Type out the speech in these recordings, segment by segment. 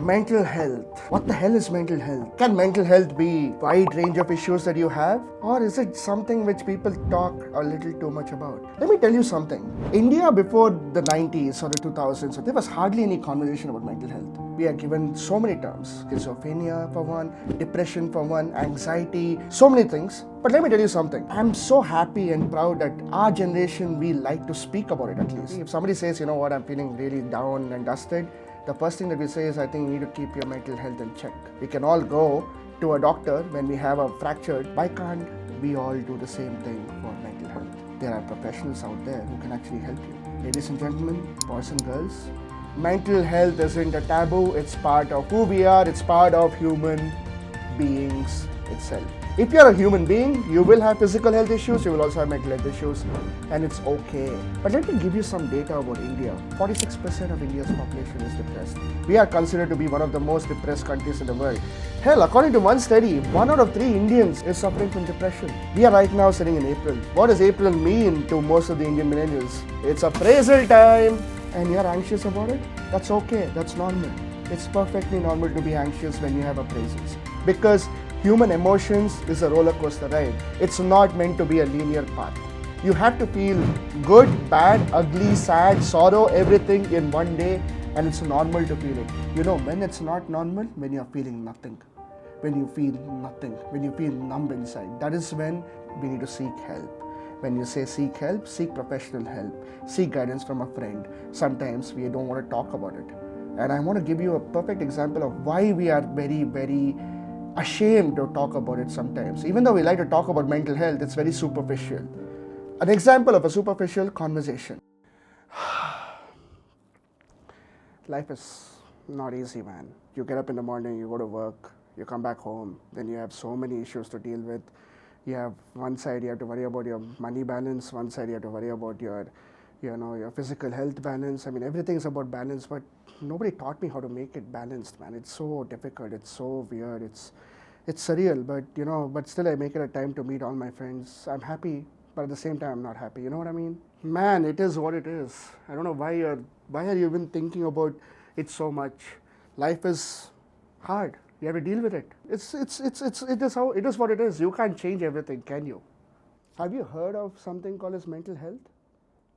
mental health. What the hell is mental health? Can mental health be wide range of issues that you have? Or is it something which people talk a little too much about? Let me tell you something. India before the 90s or the 2000s, there was hardly any conversation about mental health. We are given so many terms. Schizophrenia for one, depression for one, anxiety, so many things. But let me tell you something. I'm so happy and proud that our generation, we like to speak about it at least. If somebody says, you know what, I'm feeling really down and dusted, the first thing that we say is, I think you need to keep your mental health in check. We can all go to a doctor when we have a fracture. Why can't we all do the same thing for mental health? There are professionals out there who can actually help you. Ladies and gentlemen, boys and girls, mental health isn't a taboo. It's part of who we are. It's part of human beings itself. If you're a human being, you will have physical health issues, you will also have mental health issues, and it's okay. But let me give you some data about India. 46% of India's population is depressed. We are considered to be one of the most depressed countries in the world. Hell, according to one study, 1 out of 3 Indians is suffering from depression. We are right now sitting in April. What does April mean to most of the Indian millennials? It's appraisal time, and you're anxious about it? That's okay, that's normal. It's perfectly normal to be anxious when you have appraisals. Because human emotions is a roller coaster ride. It's not meant to be a linear path. You have to feel good, bad, ugly, sad, sorrow, everything in one day, and it's normal to feel it. You know when it's not normal? When you're feeling nothing. When you feel nothing. When you feel numb inside. That is when we need to seek help. When you say seek help, seek professional help. Seek guidance from a friend. Sometimes we don't want to talk about it. And I want to give you a perfect example of why we are very, very ashamed to talk about it sometimes. Even though we like to talk about mental health, it's very superficial. An example of a superficial conversation. Life is not easy, man. You get up in the morning, you go to work, you come back home, then you have so many issues to deal with. You have one side you have to worry about your money balance, one side you have to worry about your physical health balance. I mean, everything is about balance, but nobody taught me how to make it balanced, man. It's so difficult, it's so weird, it's surreal, but still I make it a time to meet all my friends. I'm happy, but at the same time I'm not happy. You know what I mean? Man, it is what it is. I don't know why are you even thinking about it so much. Life is hard. You have to deal with it. It is what it is. You can't change everything, can you? Have you heard of something called as mental health?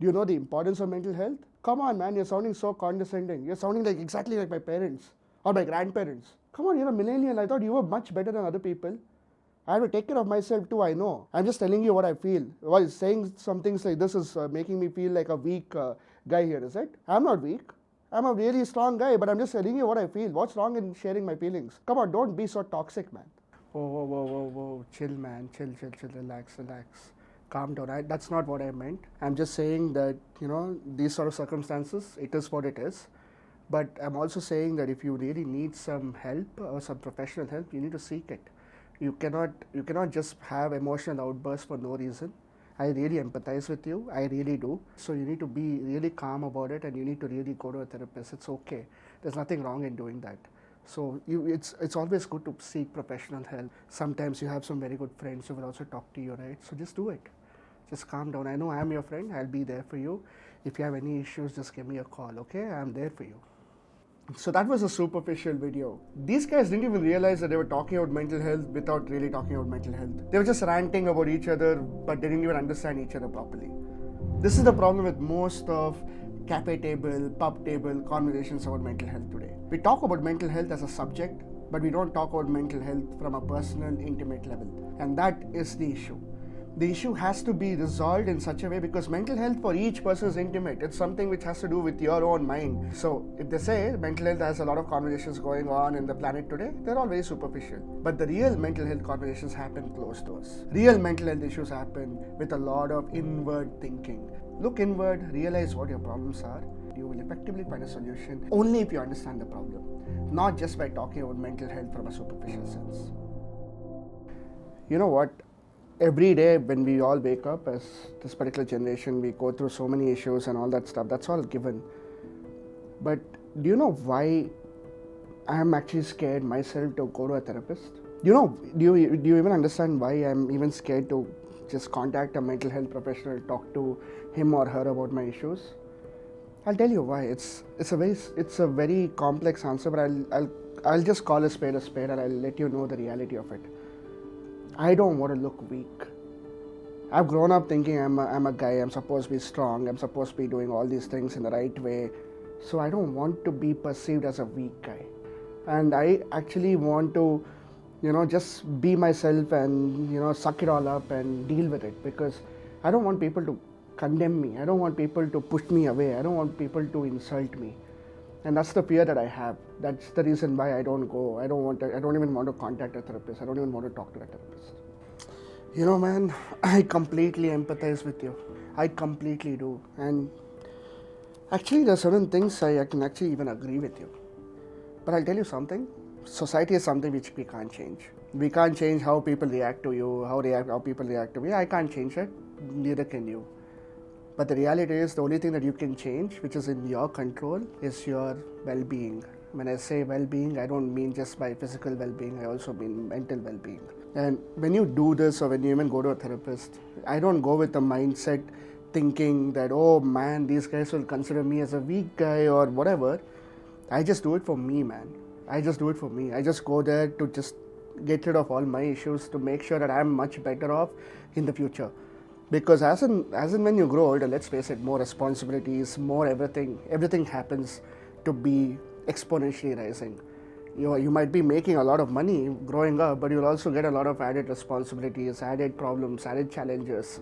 Do you know the importance of mental health? Come on, man, you're sounding so condescending. You're sounding exactly like my parents or my grandparents. Come on, you're a millennial. I thought you were much better than other people. I have to take care of myself too, I know. I'm just telling you what I feel. While saying some things like this is making me feel like a weak guy here, is it? I'm not weak. I'm a really strong guy, but I'm just telling you what I feel. What's wrong in sharing my feelings? Come on, don't be so toxic, man. Whoa. Chill, man. Chill. Relax. Calm down. That's not what I meant. I'm just saying that, these sort of circumstances, it is what it is. But I'm also saying that if you really need some help or some professional help, you need to seek it. You cannot just have emotional outbursts for no reason. I really empathize with you. I really do. So you need to be really calm about it, and you need to really go to a therapist. It's okay. There's nothing wrong in doing that. So it's always good to seek professional help. Sometimes you have some very good friends who will also talk to you, right? So just do it. Just calm down. I know I'm your friend. I'll be there for you. If you have any issues, just give me a call, okay? I'm there for you. So that was a superficial video. These guys didn't even realize that they were talking about mental health without really talking about mental health. They were just ranting about each other, but they didn't even understand each other properly. This is the problem with most of cafe table, pub table conversations about mental health today. We talk about mental health as a subject, but we don't talk about mental health from a personal, intimate level. And that is the issue. The issue has to be resolved in such a way, because mental health for each person is intimate. It's something which has to do with your own mind. So if they say mental health has a lot of conversations going on in the planet today, they're all very superficial. But the real mental health conversations happen close doors. Real mental health issues happen with a lot of inward thinking. Look inward, realize what your problems are. You will effectively find a solution only if you understand the problem, not just by talking about mental health from a superficial sense. You know what? Every day when we all wake up as this particular generation, we go through so many issues and all that stuff. That's all given. But do you know why I'm actually scared myself to go to a therapist? Do you even understand why I'm even scared to just contact a mental health professional, talk to him or her about my issues? I'll tell you why. It's a very complex answer, but I'll just call a spade, and I'll let you know the reality of it. I don't want to look weak. I've grown up thinking I'm a guy. I'm supposed to be strong. I'm supposed to be doing all these things in the right way. So I don't want to be perceived as a weak guy, and I actually want to, just be myself and suck it all up and deal with it, because I don't want people to condemn me. I don't want people to push me away. I don't want people to insult me. And that's the fear that I have. That's the reason why I don't go. I don't even want to contact a therapist. I don't even want to talk to a therapist. Man, I completely empathize with you. I completely do. And actually, there are certain things I can actually even agree with you. But I'll tell you something. Society is something which we can't change. We can't change how people react to you, how people react to me. I can't change it. Neither can you. But the reality is, the only thing that you can change, which is in your control, is your well-being. When I say well-being, I don't mean just by physical well-being, I also mean mental well-being. And when you do this, or when you even go to a therapist, I don't go with the mindset thinking that, oh man, these guys will consider me as a weak guy or whatever. I just do it for me, man. I just do it for me. I just go there to just get rid of all my issues, to make sure that I'm much better off in the future. Because as and when you grow older, let's face it, more responsibilities, more everything happens to be exponentially rising. You might be making a lot of money growing up, but you'll also get a lot of added responsibilities, added problems, added challenges.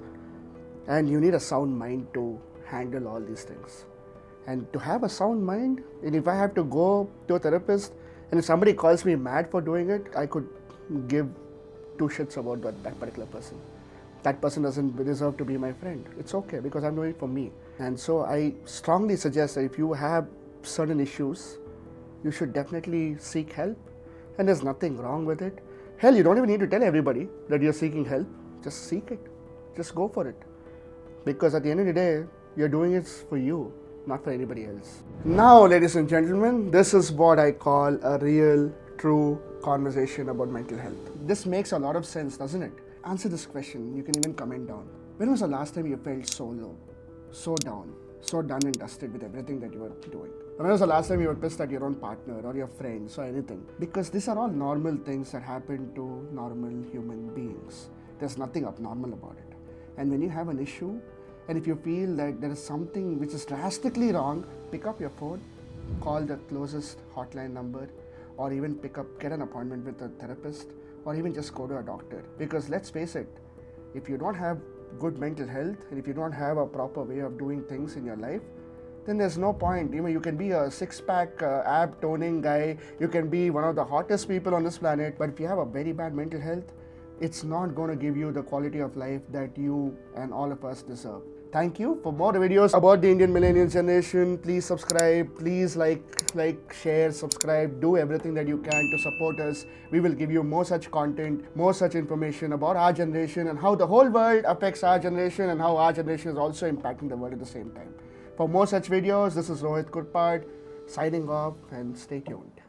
And you need a sound mind to handle all these things. And to have a sound mind, and if I have to go to a therapist, and if somebody calls me mad for doing it, I could give two shits about that particular person. That person doesn't deserve to be my friend. It's okay, because I'm doing it for me. And so I strongly suggest that if you have certain issues, you should definitely seek help. And there's nothing wrong with it. Hell, you don't even need to tell everybody that you're seeking help. Just seek it. Just go for it. Because at the end of the day, you're doing it for you, not for anybody else. Now, ladies and gentlemen, this is what I call a real, true conversation about mental health. This makes a lot of sense, doesn't it? Answer this question. You can even comment down. When was the last time you felt so low, so down, so done and dusted with everything that you were doing? When was the last time you were pissed at your own partner or your friends or anything? Because these are all normal things that happen to normal human beings. There's nothing abnormal about it. And when you have an issue, and if you feel that there is something which is drastically wrong, pick up your phone, call the closest hotline number, or even get an appointment with a therapist, or even just go to a doctor. Because let's face it, if you don't have good mental health, and if you don't have a proper way of doing things in your life, then there's no point. You can be a six-pack ab toning guy, you can be one of the hottest people on this planet, but if you have a very bad mental health, it's not going to give you the quality of life that you and all of us deserve. Thank you. For more videos about the Indian millennial generation, please subscribe, please like, share, subscribe, do everything that you can to support us. We will give you more such content, more such information about our generation and how the whole world affects our generation and how our generation is also impacting the world at the same time. For more such videos, this is Rohit Kurpad signing off, and stay tuned.